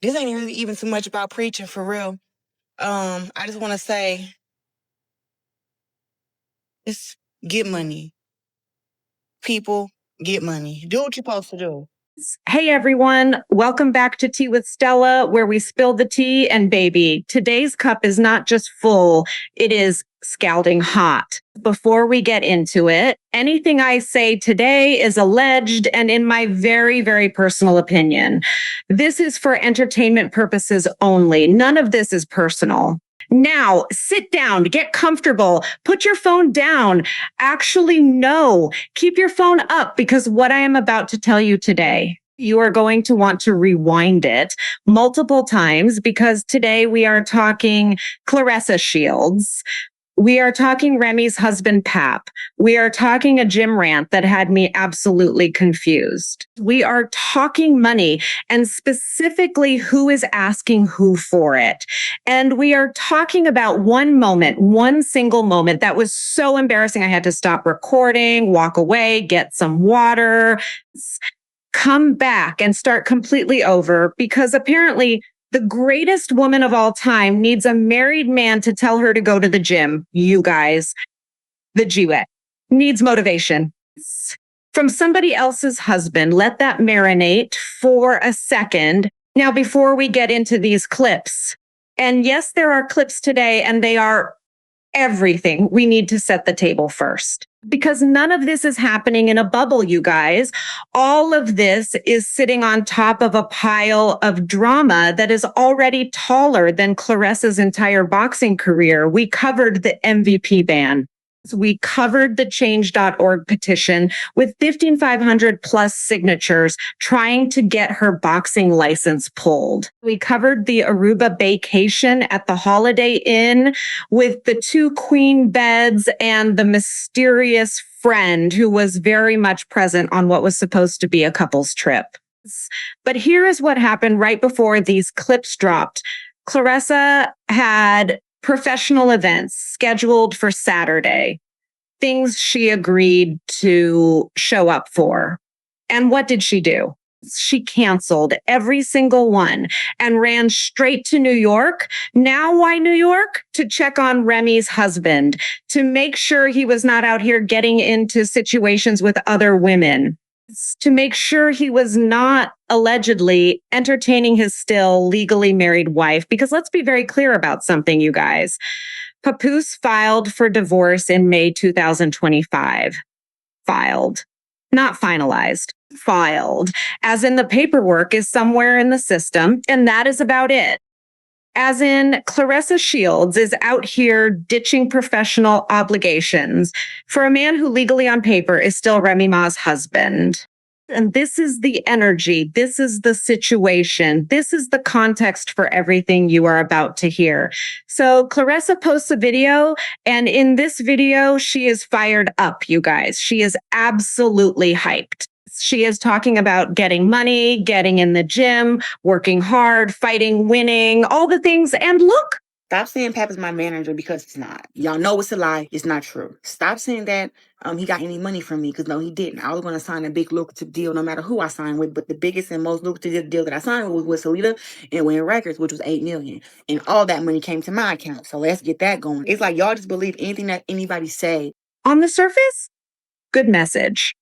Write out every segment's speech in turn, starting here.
this ain't really even too much about preaching for real. I just want to say, just get money. People, get money. Do what you're supposed to do. Hey everyone, welcome back to Tea with Stella, where we spill the tea. And baby, today's cup is not just full, it is scalding hot. Before we get into it, anything I say today is alleged and in my very, very personal opinion. This is for entertainment purposes only. None of this is personal. Now, sit down, get comfortable, put your phone down. Actually, no, keep your phone up, because what I am about to tell you today, you are going to want to rewind it multiple times, because today we are talking Claressa Shields. We are talking Remy's husband, Pap. We are talking a gym rant that had me absolutely confused. We are talking money, and specifically who is asking who for it. And we are talking about one moment, one single moment that was so embarrassing. I had to stop recording, walk away, get some water, come back and start completely over, because apparently the greatest woman of all time needs a married man to tell her to go to the gym. You guys, the G-Wet needs motivation from somebody else's husband. Let that marinate for a second. Now, before we get into these clips, and yes, there are clips today, and they are everything. We need to set the table first, because none of this is happening in a bubble, you guys. All of this is sitting on top of a pile of drama that is already taller than Claressa's entire boxing career. We covered the MVP ban. We covered the change.org petition with 1,500 plus signatures trying to get her boxing license pulled. We covered the Aruba vacation at the Holiday Inn with the 2 queen beds and the mysterious friend who was very much present on what was supposed to be a couple's trip. But here is what happened right before these clips dropped. Claressa had professional events scheduled for Saturday, things she agreed to show up for. And what did she do? She canceled every single one and ran straight to New York. Now, why New York? To check on Remy's husband, to make sure he was not out here getting into situations with other women, to make sure he was not allegedly entertaining his still legally married wife. Because let's be very clear about something, you guys. Papoose filed for divorce in May 2025. Filed, not finalized, filed, as in the paperwork is somewhere in the system, and that is about it. As in, Claressa Shields is out here ditching professional obligations for a man who legally on paper is still Remy Ma's husband. And this is the energy. This is the situation. This is the context for everything you are about to hear. So Claressa posts a video, and in this video, she is fired up, you guys. She is absolutely hyped. She is talking about getting money, getting in the gym, working hard, fighting, winning, all the things. And look, Stop saying Pap is my manager, because it's not. Y'all know it's a lie. It's not true. Stop saying that he got any money from me, because no, he didn't. I was going to sign a big lucrative deal no matter who I signed with, but the biggest and most lucrative deal that I signed was with Salida and Win Records, which was $8 million. And all that money came to my account. So let's get that going. It's like y'all just believe anything that anybody say. On the surface, good message,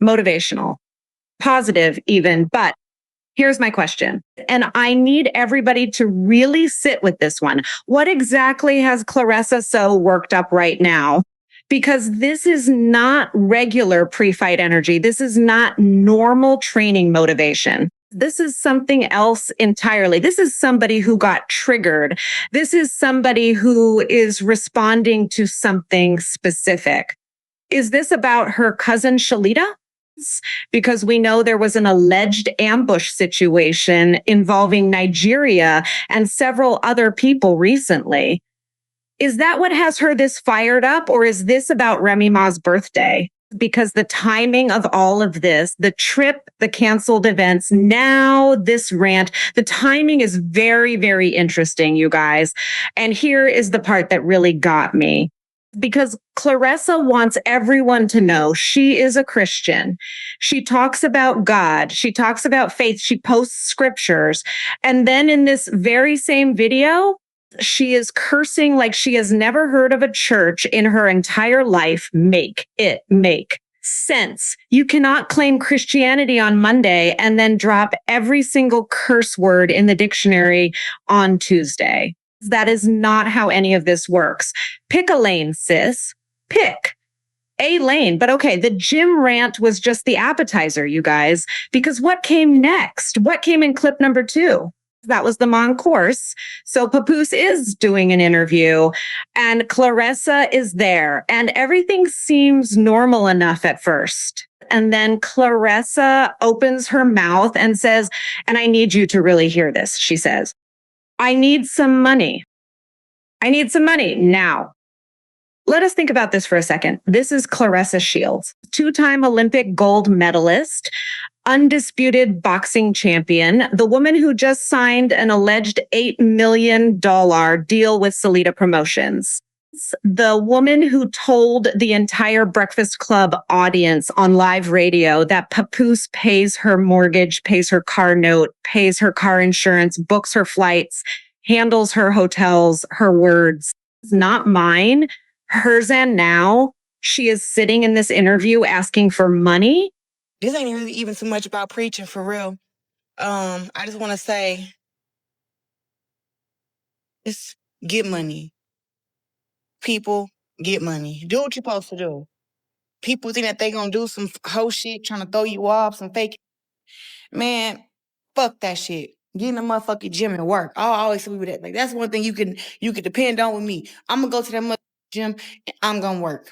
motivational, positive even, but here's my question, and I need everybody to really sit with this one. What exactly has Claressa so worked up right now? Because this is not regular pre-fight energy. This is not normal training motivation. This is something else entirely. This is somebody who got triggered. This is somebody who is responding to something specific. Is this about her cousin Shalita? Because we know there was an alleged ambush situation involving Nigeria and several other people recently. Is that what has her this fired up, or is this about Remy Ma's birthday? Because the timing of all of this, the trip, the canceled events, now this rant, the timing is very, very interesting, you guys. And here is the part that really got me. because Claressa wants everyone to know she is a Christian. She talks about God. She talks about faith. She posts scriptures. And then in this very same video, she is cursing like she has never heard of a church in her entire life. Make it make sense. You cannot claim Christianity on Monday and then drop every single curse word in the dictionary on Tuesday. That is not how any of this works. Pick a lane, sis. Pick a lane. But okay, the gym rant was just the appetizer, you guys, because what came next? What came in clip number 2? That was the main course. So Papoose is doing an interview and Claressa is there and everything seems normal enough at first. And then Claressa opens her mouth and says, and I need you to really hear this. She says, I need some money. I need some money now. Let us think about this for a second. This is Claressa Shields, 2-time Olympic gold medalist, undisputed boxing champion, the woman who just signed an alleged $8 million deal with Salida Promotions. The woman who told the entire Breakfast Club audience on live radio that Papoose pays her mortgage, pays her car note, pays her car insurance, books her flights, handles her hotels, her words. It's not mine, hers, and now she is sitting in this interview asking for money. This ain't really even so much about preaching, for real. I just want to say, just get money. People, get money. Do what you're supposed to do. People think that they gonna do some whole shit, trying to throw you off, some fake. Man, fuck that shit. Get in the motherfucking gym and work. I always say with that. Like, that's one thing you can depend on with me. I'm gonna go to that motherfucking gym and I'm gonna work.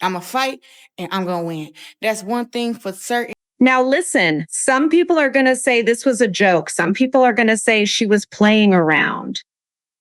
I'm gonna fight and I'm gonna win. That's one thing for certain. Now, listen, some people are going to say this was a joke. Some people are going to say she was playing around.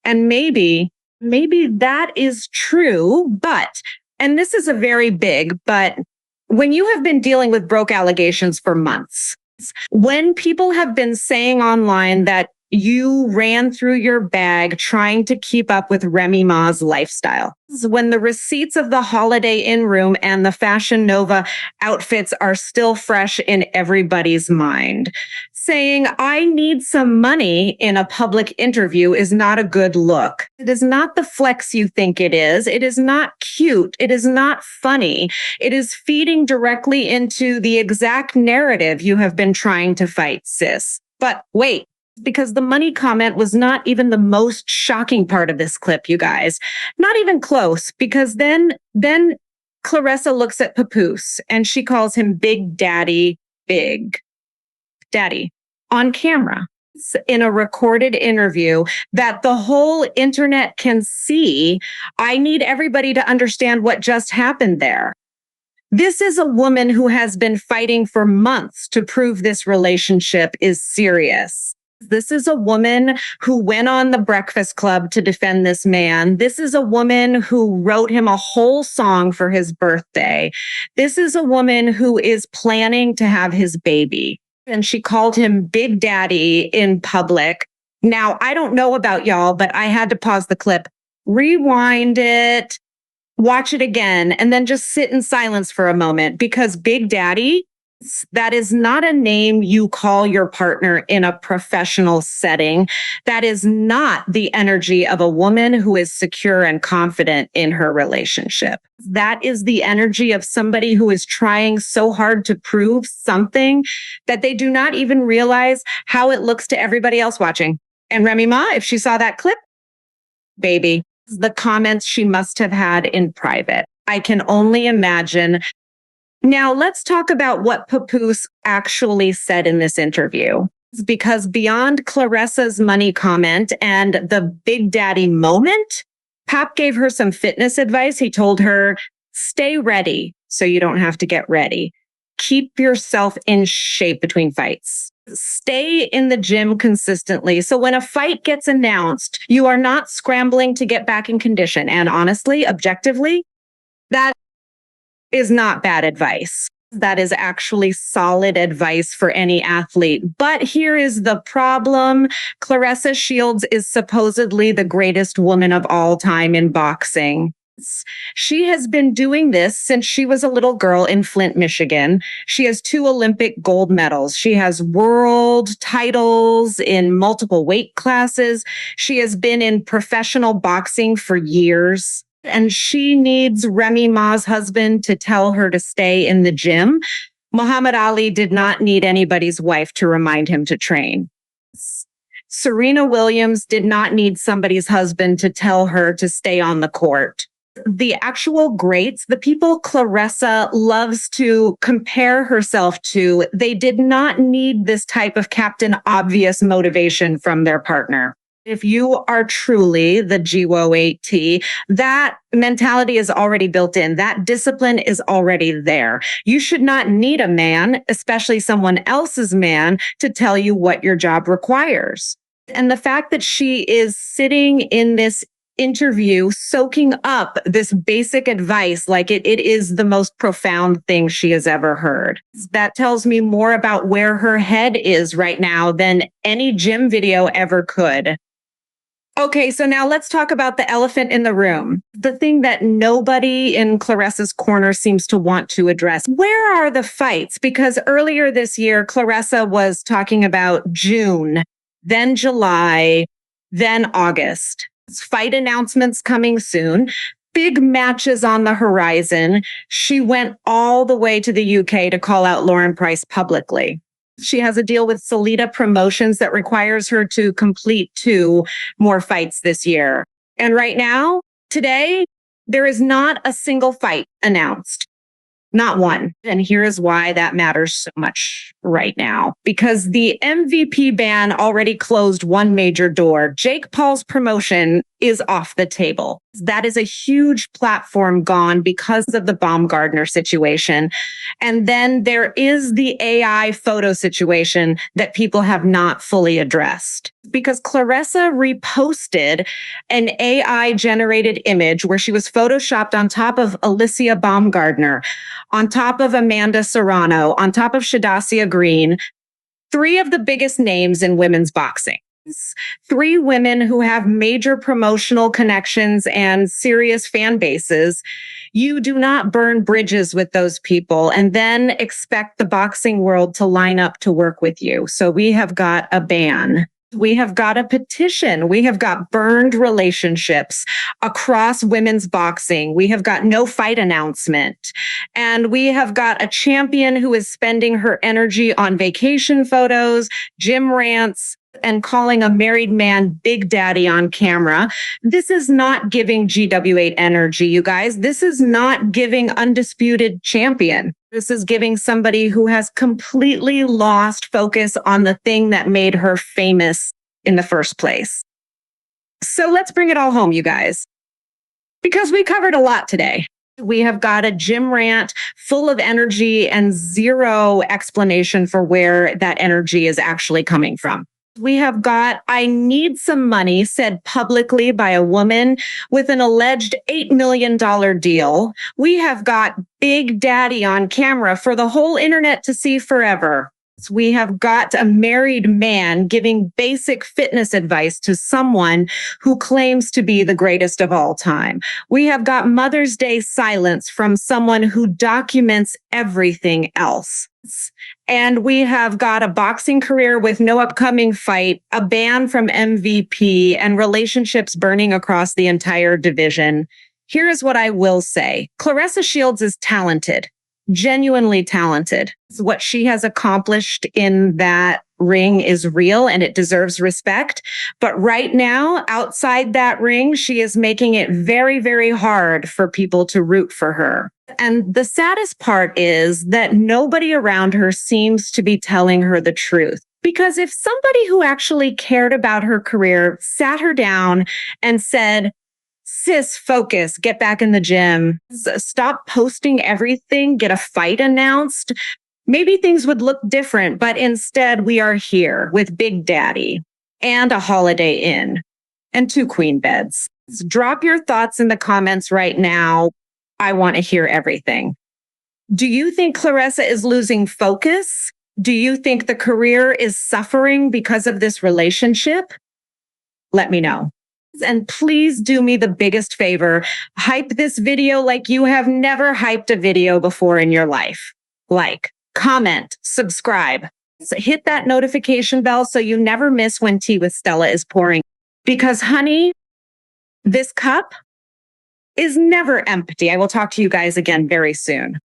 And maybe that is true. But, and this is a very big, but when you have been dealing with broke allegations for months, when people have been saying online that you ran through your bag trying to keep up with Remy Ma's lifestyle, when the receipts of the Holiday Inn room and the Fashion Nova outfits are still fresh in everybody's mind, saying, I need some money in a public interview is not a good look. It is not the flex you think it is. It is not cute. It is not funny. It is feeding directly into the exact narrative you have been trying to fight, sis. But wait, because the money comment was not even the most shocking part of this clip, you guys. Not even close, because then Claressa looks at Papoose and she calls him Big Daddy, on camera in a recorded interview that the whole internet can see. I need everybody to understand what just happened there. This is a woman who has been fighting for months to prove this relationship is serious. This is a woman who went on the Breakfast Club to defend this man. This is a woman who wrote him a whole song for his birthday. This is a woman who is planning to have his baby. And she called him Big Daddy in public. Now, I don't know about y'all, but I had to pause the clip, rewind it, watch it again, and then just sit in silence for a moment, because Big Daddy, that is not a name you call your partner in a professional setting. That is not the energy of a woman who is secure and confident in her relationship. That is the energy of somebody who is trying so hard to prove something that they do not even realize how it looks to everybody else watching. And Remy Ma, if she saw that clip, baby, the comments she must have had in private. I can only imagine. Now, let's talk about what Papoose actually said in this interview, because beyond Claressa's money comment and the Big Daddy moment, Pap gave her some fitness advice. He told her, stay ready so you don't have to get ready. Keep yourself in shape between fights. Stay in the gym consistently. So when a fight gets announced, you are not scrambling to get back in condition. And honestly, objectively, that is not bad advice. That is actually solid advice for any athlete. But here is the problem. Claressa Shields is supposedly the greatest woman of all time in boxing. She has been doing this since she was a little girl in Flint, Michigan. She has 2 Olympic gold medals. She has world titles in multiple weight classes. She has been in professional boxing for years. And she needs Remy Ma's husband to tell her to stay in the gym. Muhammad Ali did not need anybody's wife to remind him to train. Serena Williams did not need somebody's husband to tell her to stay on the court. The actual greats, the people Claressa loves to compare herself to, they did not need this type of Captain Obvious motivation from their partner. If you are truly the GWO8T, that mentality is already built in. That discipline is already there. You should not need a man, especially someone else's man, to tell you what your job requires. And the fact that she is sitting in this interview, soaking up this basic advice like it is the most profound thing she has ever heard. That tells me more about where her head is right now than any gym video ever could. Okay, so now let's talk about the elephant in the room. The thing that nobody in Claressa's corner seems to want to address. Where are the fights? Because earlier this year, Claressa was talking about June, then July, then August. Fight announcements coming soon. Big matches on the horizon. She went all the way to the UK to call out Lauren Price publicly. She has a deal with Salida Promotions that requires her to complete 2 more fights this year. And right now, today, there is not a single fight announced. Not one. And here is why that matters so much right now. Because the MVP ban already closed one major door. Jake Paul's promotion is off the table. That is a huge platform gone because of the Baumgardner situation. And then there is the AI photo situation that people have not fully addressed. Because Claressa reposted an AI generated image where she was photoshopped on top of Alicia Baumgardner, on top of Amanda Serrano, on top of Shadasia Green, 3 of the biggest names in women's boxing. 3 women who have major promotional connections and serious fan bases. You do not burn bridges with those people and then expect the boxing world to line up to work with you. So we have got a ban. We have got a petition. We have got burned relationships across women's boxing. We have got no fight announcement. And we have got a champion who is spending her energy on vacation photos, gym rants, and calling a married man Big Daddy on camera. This is not giving GW8 energy, you guys. This is not giving undisputed champion. This is giving somebody who has completely lost focus on the thing that made her famous in the first place. So let's bring it all home, you guys, because we covered a lot today. We have got a gym rant full of energy and zero explanation for where that energy is actually coming from. We have got, I need some money said publicly by a woman with an alleged $8 million deal. We have got Big Daddy on camera for the whole internet to see forever. We have got a married man giving basic fitness advice to someone who claims to be the greatest of all time. We have got Mother's Day silence from someone who documents everything else. And we have got a boxing career with no upcoming fight, a ban from MVP, and relationships burning across the entire division. Here is what I will say. Claressa Shields is talented. Genuinely talented. What she has accomplished in that ring is real and it deserves respect. But right now, outside that ring, she is making it very, very hard for people to root for her. And the saddest part is that nobody around her seems to be telling her the truth. Because if somebody who actually cared about her career sat her down and said, sis, focus, get back in the gym, stop posting everything, get a fight announced, maybe things would look different. But instead, we are here with Big Daddy and a Holiday Inn and 2 queen beds. Drop your thoughts in the comments right now. I want to hear everything. Do you think Claressa is losing focus? Do you think the career is suffering because of this relationship? Let me know. And please do me the biggest favor. Hype this video like you have never hyped a video before in your life. Like, comment, subscribe. So hit that notification bell so you never miss when Tea with Stella is pouring. Because, honey, this cup is never empty. I will talk to you guys again very soon.